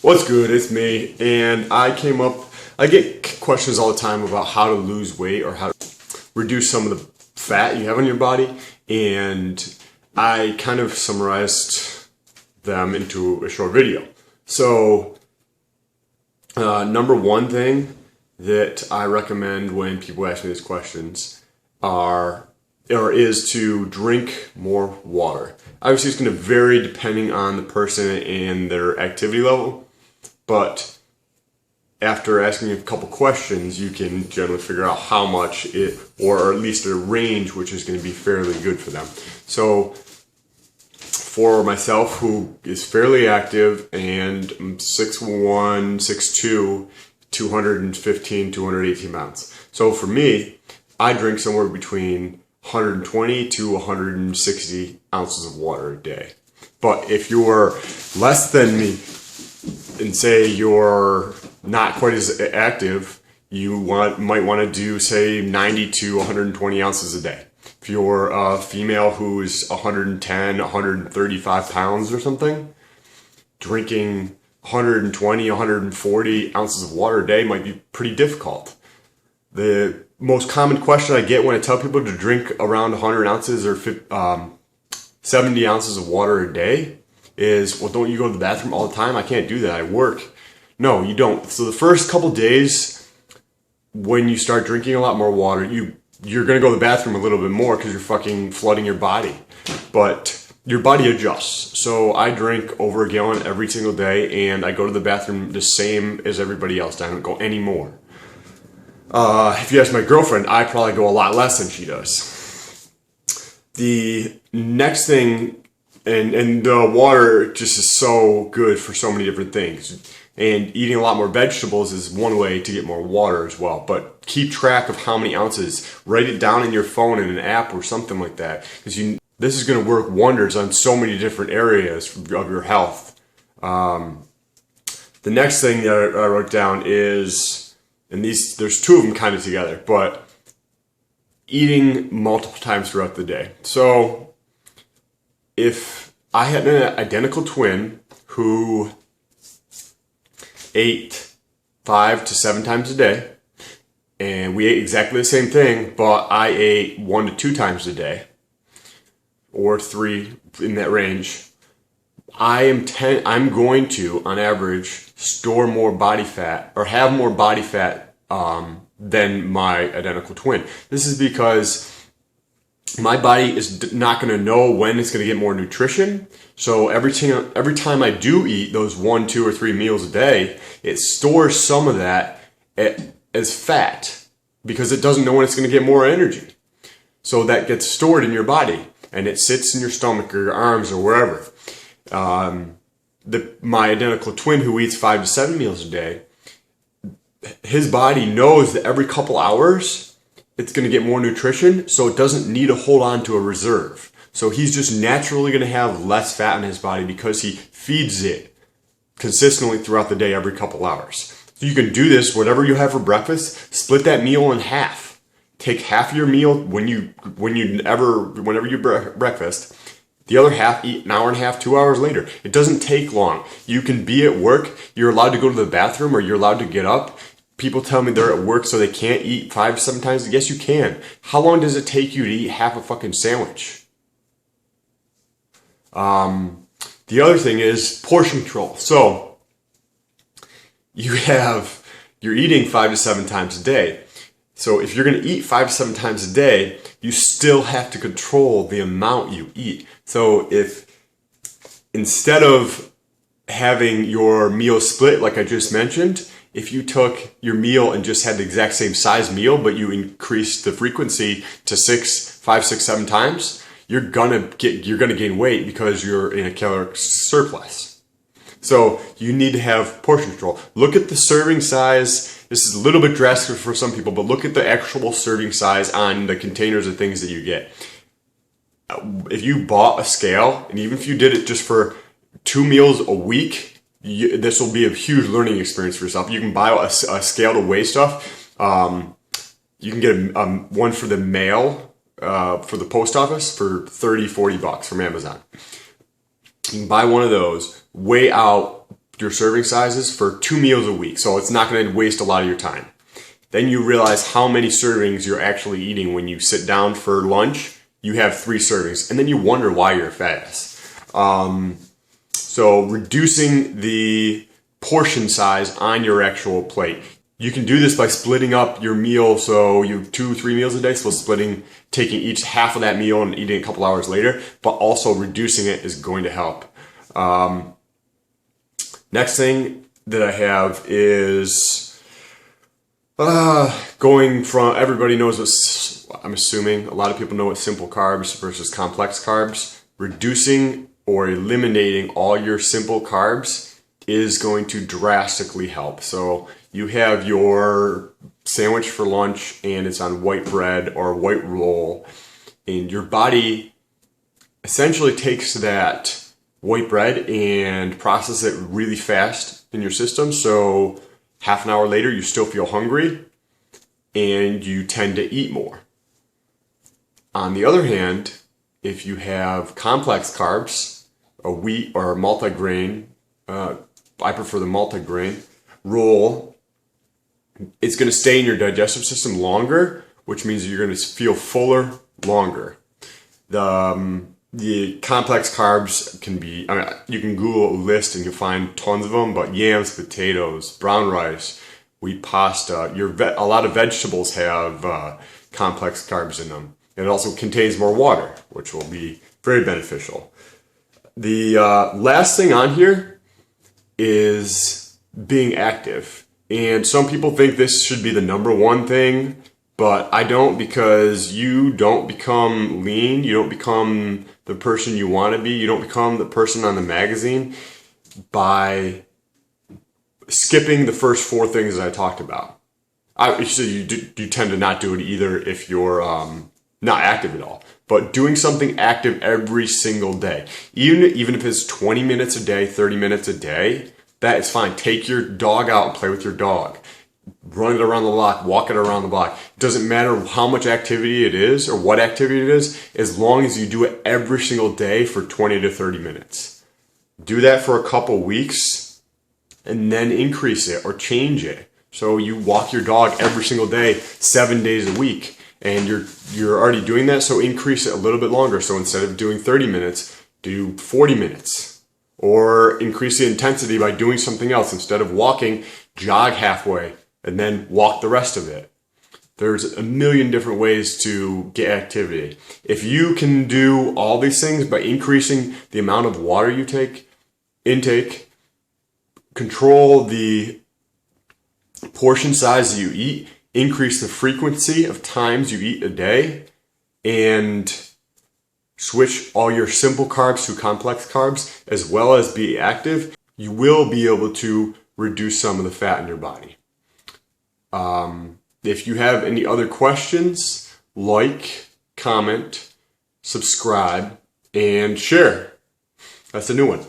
What's good? It's me, and I get questions all the time about how to lose weight or how to reduce some of the fat you have on your body, and I kind of summarized them into a short video. So, number one thing that I recommend when people ask me these questions is to drink more water. Obviously, it's going to vary depending on the person and their activity level, but after asking a couple questions, you can generally figure out how much or at least a range, which is going to be fairly good for them. So, for myself, who is fairly active, and I'm 6'1", 6'2", 215, 218 pounds. So for me, I drink somewhere between 120 to 160 ounces of water a day. But if you're less than me and say you're not quite as active, you might want to do, say, 90 to 120 ounces a day. If you're a female who's 110, 135 pounds or something, drinking 120, 140 ounces of water a day might be pretty difficult. The most common question I get when I tell people to drink around 100 ounces or 70 ounces of water a day is, well, don't you go to the bathroom all the time? I can't do that. I work. No, you don't. So the first couple days when you start drinking a lot more water, you're going to go to the bathroom a little bit more because you're fucking flooding your body. But your body adjusts. So I drink over a gallon every single day, and I go to the bathroom the same as everybody else. I don't go any more. If you ask my girlfriend, I probably go a lot less than she does. The next thing, and the water just is so good for so many different things. And eating a lot more vegetables is one way to get more water as well. But keep track of how many ounces. Write it down in your phone in an app or something like that. Because this is going to work wonders on so many different areas of your health. The next thing that I wrote down is, and there's two of them kind of together, but eating multiple times throughout the day. So if I had an identical twin who ate 5 to 7 times a day, and we ate exactly the same thing, but I ate 1 to 2 times a day, or 3 in that range, I'm going to, on average, store more body fat, or have more body fat than my identical twin. This is because my body is not going to know when it's going to get more nutrition. So every time I do eat those 1, 2, or 3 meals a day, it stores some of that as fat because it doesn't know when it's going to get more energy. So that gets stored in your body, and it sits in your stomach or your arms or wherever. My identical twin who eats 5 to 7 meals a day, his body knows that every couple hours it's going to get more nutrition, so it doesn't need to hold on to a reserve. So he's just naturally going to have less fat in his body because he feeds it consistently throughout the day every couple hours. So you can do this, whatever you have for breakfast, split that meal in half. Take half of your meal whenever you breakfast. The other half, eat an hour and a half, 2 hours later. It doesn't take long. You can be at work. You're allowed to go to the bathroom, or you're allowed to get up. People tell me they're at work so they can't eat 5 to 7 times. Yes, you can. How long does it take you to eat half a fucking sandwich? The other thing is portion control. So you're eating 5 to 7 times a day. So if you're going to eat 5 to 7 times a day, you still have to control the amount you eat. So if instead of having your meal split like I just mentioned, if you took your meal and just had the exact same size meal, but you increased the frequency to 5, 6, 7 times, you're gonna gain weight because you're in a caloric surplus. So you need to have portion control. Look at the serving size. This is a little bit drastic for some people, but look at the actual serving size on the containers of things that you get. If you bought a scale, and even if you did it just for 2 meals a week, this will be a huge learning experience for yourself. You can buy a scale to weigh stuff. You can get one for the mail, for the post office for $30, $40 from Amazon. You can buy one of those, weigh out your serving sizes for 2 meals a week, so it's not going to waste a lot of your time. Then you realize how many servings you're actually eating when you sit down for lunch. You have 3 servings, and then you wonder why you're fat. So reducing the portion size on your actual plate. You can do this by splitting up your meal, so you have 2-3 meals a day, so taking each half of that meal and eating a couple hours later, but also reducing it is going to help. Next thing that I have is going from, everybody knows what, I'm assuming, a lot of people know what simple carbs versus complex carbs. Reducing or eliminating all your simple carbs is going to drastically help. So you have your sandwich for lunch and it's on white bread or white roll, and your body essentially takes that white bread and processes it really fast in your system. So half an hour later, you still feel hungry and you tend to eat more. On the other hand, if you have complex carbs, a wheat or a multigrain, I prefer the multigrain roll, it's going to stay in your digestive system longer, which means you're going to feel fuller longer. The complex carbs can be, you can Google a list and you'll find tons of them, but yams, potatoes, brown rice, wheat pasta, a lot of vegetables have complex carbs in them. It also contains more water, which will be very beneficial. The last thing on here is being active. And some people think this should be the number one thing, but I don't, because you don't become lean, you don't become the person you want to be, you don't become the person on the magazine by skipping the first 4 things that I talked about. So you tend to not do it either if you're not active at all. But doing something active every single day, even if it's 20 minutes a day, 30 minutes a day, that is fine. Take your dog out and play with your dog. Run it around the block, walk it around the block. It doesn't matter how much activity it is or what activity it is, as long as you do it every single day for 20 to 30 minutes. Do that for a couple weeks and then increase it or change it. So you walk your dog every single day, 7 days a week, and you're already doing that, so increase it a little bit longer. So instead of doing 30 minutes, do 40 minutes. Or increase the intensity by doing something else. Instead of walking, jog halfway and then walk the rest of it. There's a million different ways to get activity. If you can do all these things by increasing the amount of water you intake, control the portion size you eat, increase the frequency of times you eat a day, and switch all your simple carbs to complex carbs, as well as be active, you will be able to reduce some of the fat in your body. If you have any other questions, like, comment, subscribe, and share. That's a new one.